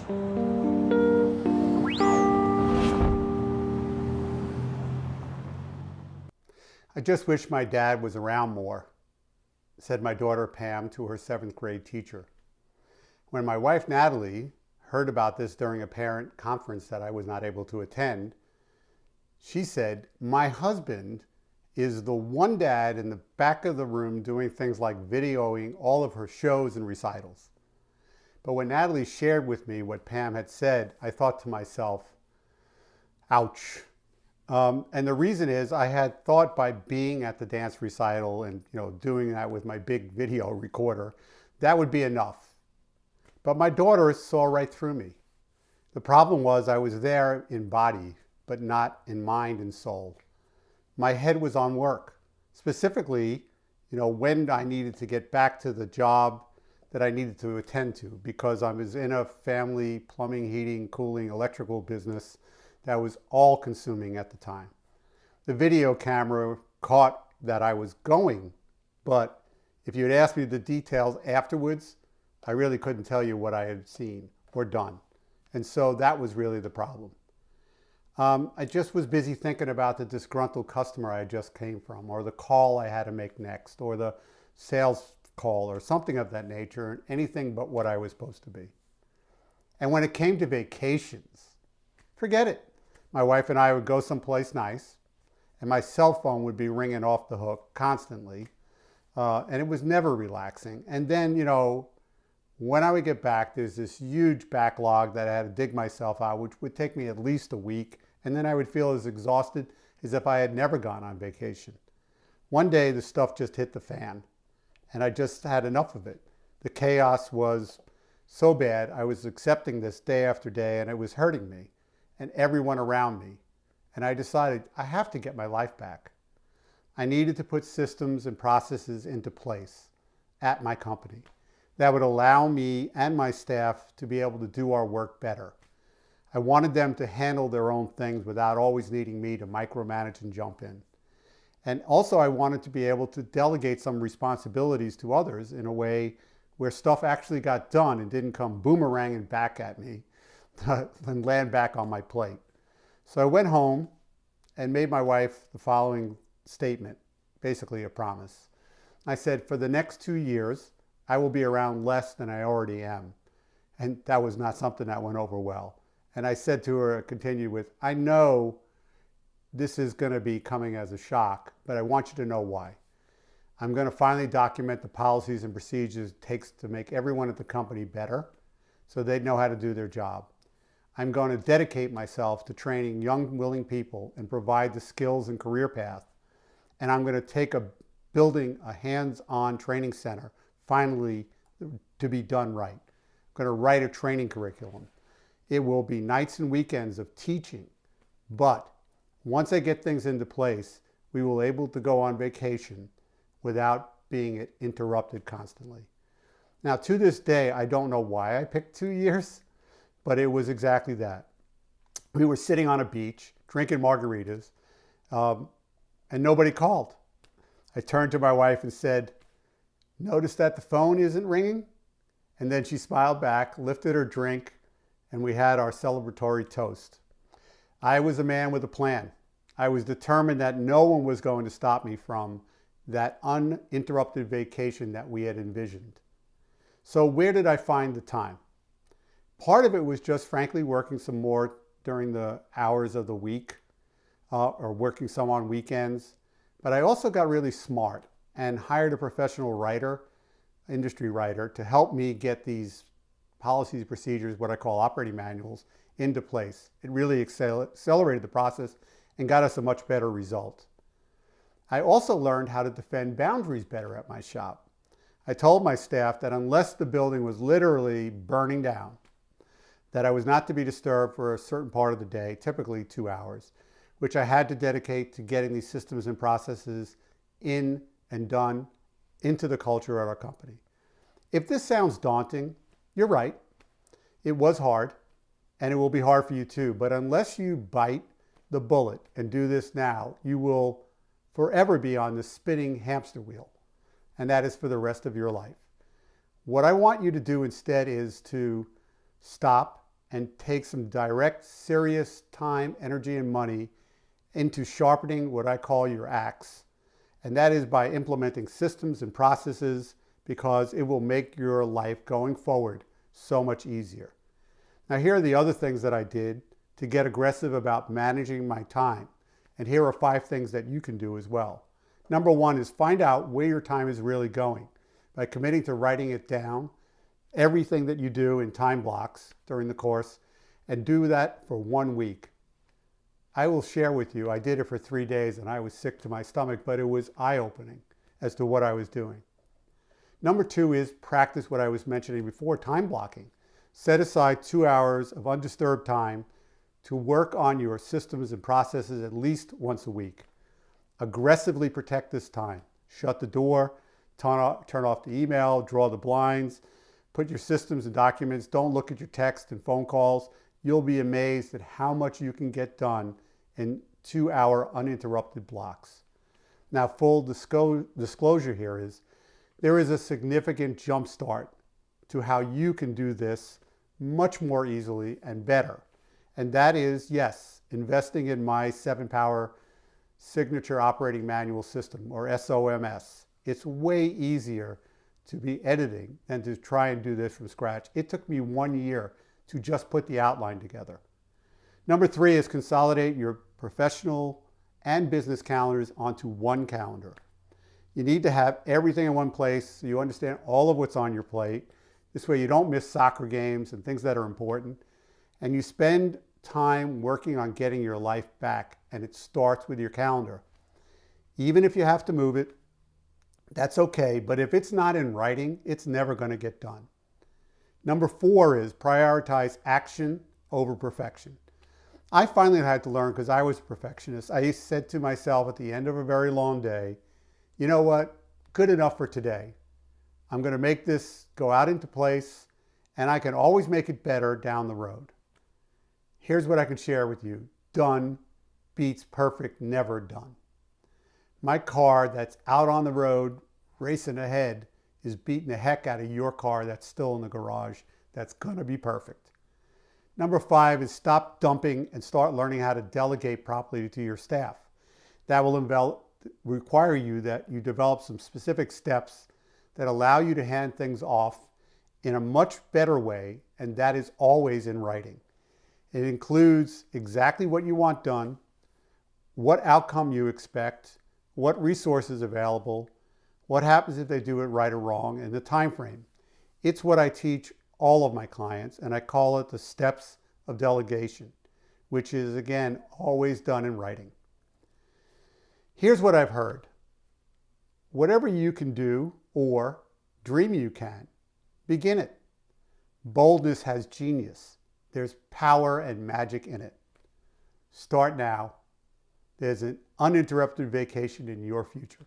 I just wish my dad was around more, said my daughter Pam to her 7th grade teacher. When my wife Natalie heard about this during a parent conference that I was not able to attend, she said, "My husband is the one dad in the back of the room doing things like videoing all of her shows and recitals." But when Natalie shared with me what Pam had said, I thought to myself, ouch. And the reason is I had thought by being at the dance recital and doing that with my big video recorder, that would be enough. But my daughter saw right through me. The problem was I was there in body, but not in mind and soul. My head was on work, specifically, when I needed to get back to the job that I needed to attend to, because I was in a family plumbing, heating, cooling, electrical business that was all consuming at the time. The video camera caught that I was going, but if you had asked me the details afterwards, I really couldn't tell you what I had seen or done. And so that was really the problem. I just was busy thinking about the disgruntled customer I just came from, or the call I had to make next, or the sales call, or something of that nature, anything but what I was supposed to be. And when it came to vacations, forget it. My wife and I would go someplace nice, and my cell phone would be ringing off the hook constantly, and it was never relaxing. And then, when I would get back, there's this huge backlog that I had to dig myself out, which would take me at least a week, and then I would feel as exhausted as if I had never gone on vacation. One day, the stuff just hit the fan, and I just had enough of it. The chaos was so bad, I was accepting this day after day, and it was hurting me and everyone around me. And I decided I have to get my life back. I needed to put systems and processes into place at my company that would allow me and my staff to be able to do our work better. I wanted them to handle their own things without always needing me to micromanage and jump in. And also I wanted to be able to delegate some responsibilities to others in a way where stuff actually got done and didn't come boomeranging back at me and land back on my plate. So I went home and made my wife the following statement, basically a promise. I said, for the next 2 years, I will be around less than I already am. And that was not something that went over well. And I said to her, continued with, I know this is going to be coming as a shock, but I want you to know why. I'm going to finally document the policies and procedures it takes to make everyone at the company better so they know how to do their job. I'm going to dedicate myself to training young, willing people and provide the skills and career path. And I'm going to building a hands-on training center, finally to be done right. I'm going to write a training curriculum. It will be nights and weekends of teaching. But once I get things into place, we will be able to go on vacation without being interrupted constantly. Now, to this day, I don't know why I picked 2 years. But it was exactly that. We were sitting on a beach, drinking margaritas, and nobody called. I turned to my wife and said, notice that the phone isn't ringing? And then she smiled back, lifted her drink, and we had our celebratory toast. I was a man with a plan. I was determined that no one was going to stop me from that uninterrupted vacation that we had envisioned. So where did I find the time? Part of it was just frankly working some more during the hours of the week or working some on weekends. But I also got really smart and hired a professional writer, industry writer, to help me get these policies, procedures, what I call operating manuals, into place. It really accelerated the process and got us a much better result. I also learned how to defend boundaries better at my shop. I told my staff that unless the building was literally burning down, that I was not to be disturbed for a certain part of the day, typically 2 hours, which I had to dedicate to getting these systems and processes in and done into the culture at our company. If this sounds daunting, you're right. It was hard, and it will be hard for you too. But unless you bite the bullet and do this now, you will forever be on the spinning hamster wheel, and that is for the rest of your life. What I want you to do instead is to stop, and take some direct, serious time, energy, and money into sharpening what I call your axe. And that is by implementing systems and processes, because it will make your life going forward so much easier. Now, here are the other things that I did to get aggressive about managing my time. And here are 5 things that you can do as well. Number 1 is find out where your time is really going by committing to writing it down, everything that you do in time blocks during the course, and do that for 1 week. I will share with you, I did it for 3 days and I was sick to my stomach, but it was eye-opening as to what I was doing. Number 2 is practice what I was mentioning before, time blocking. Set aside 2 hours of undisturbed time to work on your systems and processes at least once a week. Aggressively protect this time. Shut the door, turn off the email, draw the blinds, put your systems and documents, don't look at your text and phone calls. You'll be amazed at how much you can get done in 2-hour uninterrupted blocks. Now, full disclosure here is, there is a significant jump start to how you can do this much more easily and better. And that is, yes, investing in my 7-Power Signature Operating Manual System, or SOMS. It's way easier to be editing than to try and do this from scratch. It took me 1 year to just put the outline together. Number 3 is consolidate your professional and business calendars onto one calendar. You need to have everything in one place so you understand all of what's on your plate. This way you don't miss soccer games and things that are important. And you spend time working on getting your life back, and it starts with your calendar. Even if you have to move it, that's okay, but if it's not in writing, it's never going to get done. Number 4 is prioritize action over perfection. I finally had to learn, because I was a perfectionist. I said to myself at the end of a very long day, you know what, good enough for today. I'm going to make this go out into place, and I can always make it better down the road. Here's what I can share with you. Done beats perfect, never done. My car that's out on the road racing ahead is beating the heck out of your car that's still in the garage. That's going to be perfect. Number 5 is stop dumping and start learning how to delegate properly to your staff. That will require you that you develop some specific steps that allow you to hand things off in a much better way, and that is always in writing. It includes exactly what you want done, what outcome you expect, what resources available, what happens if they do it right or wrong, and the time frame. It's what I teach all of my clients, and I call it the steps of delegation, which is, again, always done in writing. Here's what I've heard. Whatever you can do or dream you can, begin it. Boldness has genius. There's power and magic in it. Start now. There's an uninterrupted vacation in your future.